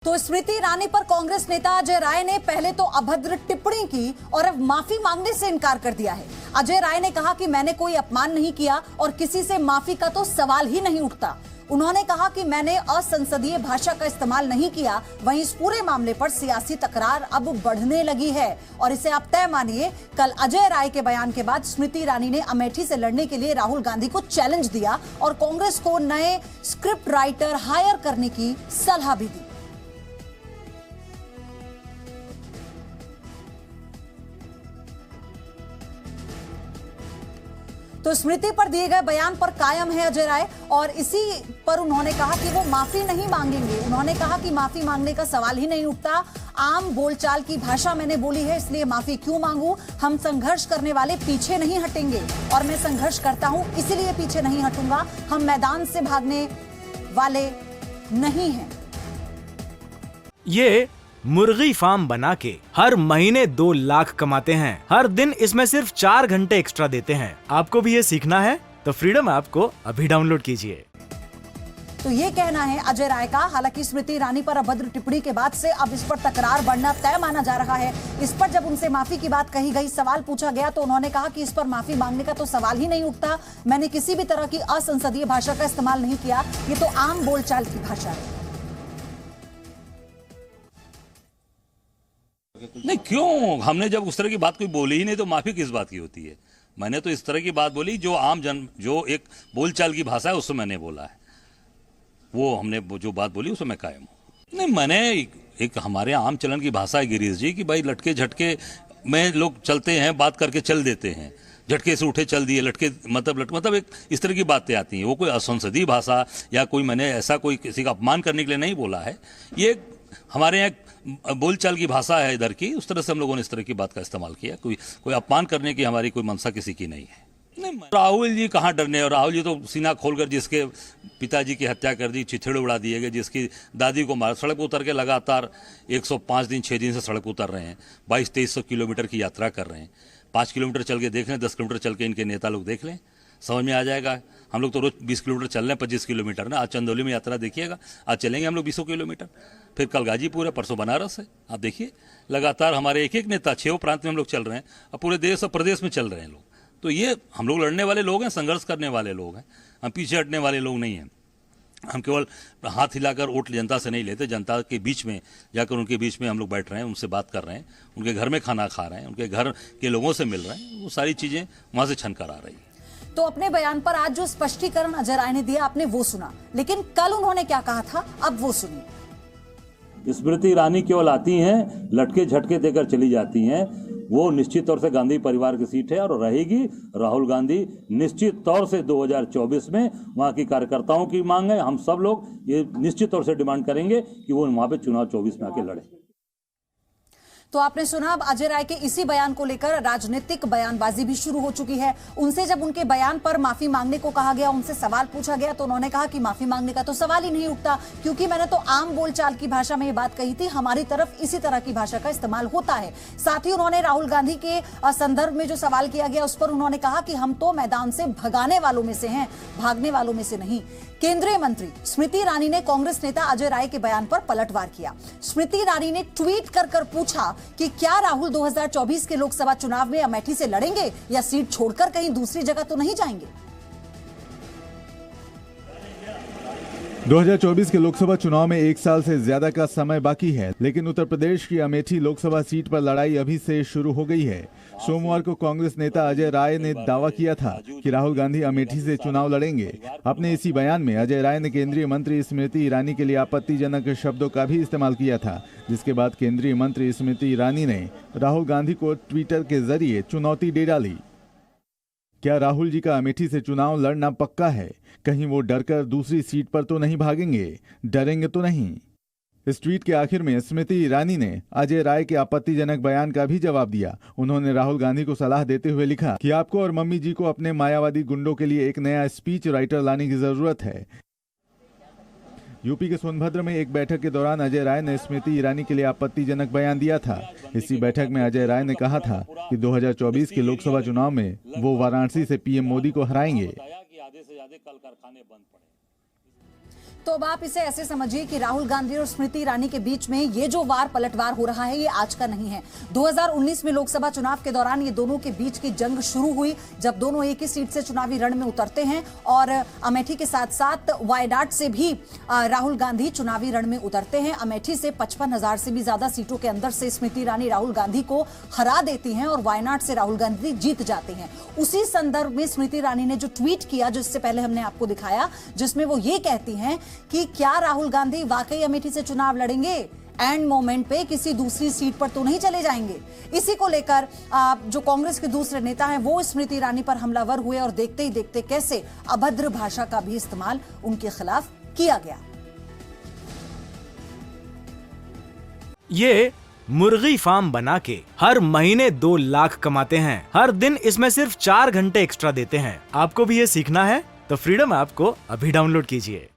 तो स्मृति ईरानी पर कांग्रेस नेता अजय राय ने पहले तो अभद्र टिप्पणी की और अब माफी मांगने से इनकार कर दिया है। अजय राय ने कहा कि मैंने कोई अपमान नहीं किया और किसी से माफी का तो सवाल ही नहीं उठता। उन्होंने कहा कि मैंने असंसदीय भाषा का इस्तेमाल नहीं किया। वहीं इस पूरे मामले पर सियासी तकरार अब बढ़ने लगी है और इसे आप तय मानिए। कल अजय राय के बयान के बाद स्मृति ईरानी ने अमेठी से लड़ने के लिए राहुल गांधी को चैलेंज दिया और कांग्रेस को नए स्क्रिप्ट राइटर हायर करने की सलाह भी दी। तो स्मृति पर दिए गए बयान पर कायम है अजय राय और इसी पर उन्होंने कहा कि वो माफी नहीं मांगेंगे। उन्होंने कहा कि माफी मांगने का सवाल ही नहीं उठता। आम बोलचाल की भाषा मैंने बोली है, इसलिए माफी क्यों मांगू। हम संघर्ष करने वाले पीछे नहीं हटेंगे और मैं संघर्ष करता हूं, इसीलिए पीछे नहीं हटूंगा। हम मैदान से भागने वाले नहीं हैं। ये मुर्गी फार्म बना के हर महीने 2 लाख कमाते हैं। हर दिन इसमें सिर्फ 4 घंटे एक्स्ट्रा देते हैं। आपको भी ये सीखना है तो फ्रीडम ऐप को अभी डाउनलोड कीजिए। तो ये कहना है अजय राय का। हालांकि स्मृति ईरानी पर अभद्र टिप्पणी के बाद से अब इस पर तकरार बढ़ना तय माना जा रहा है। इस पर जब उनसे माफी की बात कही गई, सवाल पूछा गया तो उन्होंने कहा कि इस पर माफी मांगने का तो सवाल ही नहीं उठता। मैंने किसी भी तरह की असंसदीय भाषा का इस्तेमाल नहीं किया। ये तो आम बोलचाल की भाषा है। नहीं, क्यों? हमने जब उस तरह की बात कोई बोली ही नहीं तो माफी किस बात की होती है। मैंने तो इस तरह की बात बोली जो आम जन, जो एक बोलचाल की भाषा है उससे मैंने बोला है। वो हमने जो बात बोली उसमें मैं कायम हूं। नहीं, मैंने एक हमारे आम चलन की भाषा है गिरीश जी की भाई लटके झटके में लोग चलते हैं, बात करके चल देते हैं। झटके से उठे चल दिए, लटके मतलब एक इस तरह की बातें आती हैं। वो कोई असंसदीय भाषा या कोई मैंने ऐसा कोई किसी का अपमान करने के लिए नहीं बोला है। ये हमारे यहाँ बोलचाल की भाषा है इधर की, उस तरह से हम लोगों ने इस तरह की बात का इस्तेमाल किया। कोई अपमान करने की हमारी कोई मंशा किसी की नहीं है। नहीं, राहुल जी कहाँ डरने, और राहुल जी तो सीना खोलकर जिसके पिताजी की हत्या कर दी, चिथड़े उड़ा दिए गए, जिसकी दादी को मार, सड़क उतर के लगातार 105 दिन 6 दिन से सड़क उतर रहे हैं, 2200-2300 किलोमीटर की यात्रा कर रहे हैं। 5 किलोमीटर चल के देख लें, 10 किलोमीटर चल के इनके नेता लोग देख लें, समझ में आ जाएगा। हम लोग तो रोज 20 किलोमीटर चल रहे हैं, 25 किलोमीटर ना। आज चंदौली में यात्रा देखिएगा, आज चलेंगे हम लोग 200 किलोमीटर, फिर कल गाजीपुर है, परसों बनारस है। आप देखिए लगातार हमारे एक नेता 6 प्रांत में हम लोग चल रहे हैं, अब पूरे देश और प्रदेश में चल रहे हैं लोग। तो ये हम लोग लड़ने वाले लोग हैं, संघर्ष करने वाले लोग हैं, हम पीछे हटने वाले लोग नहीं हैं। हम केवल हाथ हिलाकर वोट जनता से नहीं लेते, जनता के बीच में जाकर उनके बीच में हम लोग बैठ रहे हैं, उनसे बात कर रहे हैं, उनके घर में खाना खा रहे हैं, उनके घर के लोगों से मिल रहे हैं। वो सारी चीज़ें वहाँ से छन कर आ रही है। तो अपने बयान पर आज जो स्पष्टीकरण अजय राय ने दिया आपने वो सुना, लेकिन कल उन्होंने क्या कहा था अब वो सुनिए। स्मृति ईरानी केवल आती हैं, लटके झटके देकर चली जाती हैं। वो निश्चित तौर से गांधी परिवार की सीट है और रहेगी। राहुल गांधी निश्चित तौर से 2024 में वहां की कार्यकर्ताओं की मांग है। हम सब लोग ये निश्चित तौर से डिमांड करेंगे कि वो वहां पे चुनाव 24 में आके लड़े। तो आपने सुना, अब अजय राय के इसी बयान को लेकर राजनीतिक बयानबाजी भी शुरू हो चुकी है। उनसे जब उनके बयान पर माफी मांगने को कहा गया, उनसे सवाल पूछा गया तो उन्होंने कहा कि माफी मांगने का तो सवाल ही नहीं उठता, क्योंकि मैंने तो आम बोलचाल की भाषा में ये बात कही थी। हमारी तरफ इसी तरह की भाषा का इस्तेमाल होता है। साथ ही उन्होंने राहुल गांधी के संदर्भ में जो सवाल किया गया उस पर उन्होंने कहा कि हम तो मैदान से भगाने वालों में से हैं, भागने वालों में से नहीं। केंद्रीय मंत्री स्मृति ईरानी ने कांग्रेस नेता अजय राय के बयान पर पलटवार किया। स्मृति ईरानी ने ट्वीट कर पूछा कि क्या राहुल 2024 के लोकसभा चुनाव में अमेठी से लड़ेंगे या सीट छोड़कर कहीं दूसरी जगह तो नहीं जाएंगे। 2024 के लोकसभा चुनाव में 1 साल से ज्यादा का समय बाकी है, लेकिन उत्तर प्रदेश की अमेठी लोकसभा सीट पर लड़ाई अभी से शुरू हो गई है। सोमवार को कांग्रेस नेता अजय राय ने दावा किया था कि राहुल गांधी अमेठी से चुनाव लड़ेंगे। अपने इसी बयान में अजय राय ने केंद्रीय मंत्री स्मृति ईरानी के लिए आपत्तिजनक शब्दों का भी इस्तेमाल किया था, जिसके बाद केंद्रीय मंत्री स्मृति ईरानी ने राहुल गांधी को ट्विटर के जरिए चुनौती दे डाली। क्या राहुल जी का अमेठी से चुनाव लड़ना पक्का है? कहीं वो डरकर दूसरी सीट पर तो नहीं भागेंगे? डरेंगे तो नहीं? इस ट्वीट के आखिर में स्मृति ईरानी ने अजय राय के आपत्तिजनक बयान का भी जवाब दिया। उन्होंने राहुल गांधी को सलाह देते हुए लिखा कि आपको और मम्मी जी को अपने मायावादी गुंडों के लिए एक नया स्पीच राइटर लाने की जरूरत है। यूपी के सोनभद्र में एक बैठक के दौरान अजय राय ने स्मृति ईरानी के लिए आपत्तिजनक बयान दिया था। इसी बैठक में अजय राय ने कहा था कि 2024 के लोकसभा चुनाव में वो वाराणसी से पीएम मोदी को हराएंगे। तो अब आप इसे ऐसे समझिए कि राहुल गांधी और स्मृति ईरानी के बीच में ये जो वार पलटवार हो रहा है ये आज का नहीं है। 2019 में लोकसभा चुनाव के दौरान ये दोनों के बीच की जंग शुरू हुई, जब दोनों एक ही सीट से चुनावी रण में उतरते हैं और अमेठी के साथ साथ वायनाड से भी राहुल गांधी चुनावी रण में उतरते हैं। अमेठी से 55,000 से भी ज्यादा सीटों के अंदर से स्मृति ईरानी राहुल गांधी को हरा देती हैं और वायनाड से राहुल गांधी जीत जाते हैं। उसी संदर्भ में स्मृति ईरानी ने जो ट्वीट किया, जो इससे पहले हमने आपको दिखाया, जिसमें वो ये कहती हैं कि क्या राहुल गांधी वाकई अमेठी से चुनाव लड़ेंगे, एंड मोमेंट पे किसी दूसरी सीट पर तो नहीं चले जाएंगे। इसी को लेकर जो कांग्रेस के दूसरे नेता हैं वो स्मृति ईरानी पर हमलावर हुए और देखते ही देखते कैसे अभद्र भाषा का भी इस्तेमाल उनके खिलाफ किया गया। ये मुर्गी फार्म बना के हर महीने 2 लाख कमाते हैं। हर दिन इसमें सिर्फ 4 घंटे एक्स्ट्रा देते हैं। आपको भी ये सीखना है तो फ्रीडम ऐप को अभी डाउनलोड कीजिए।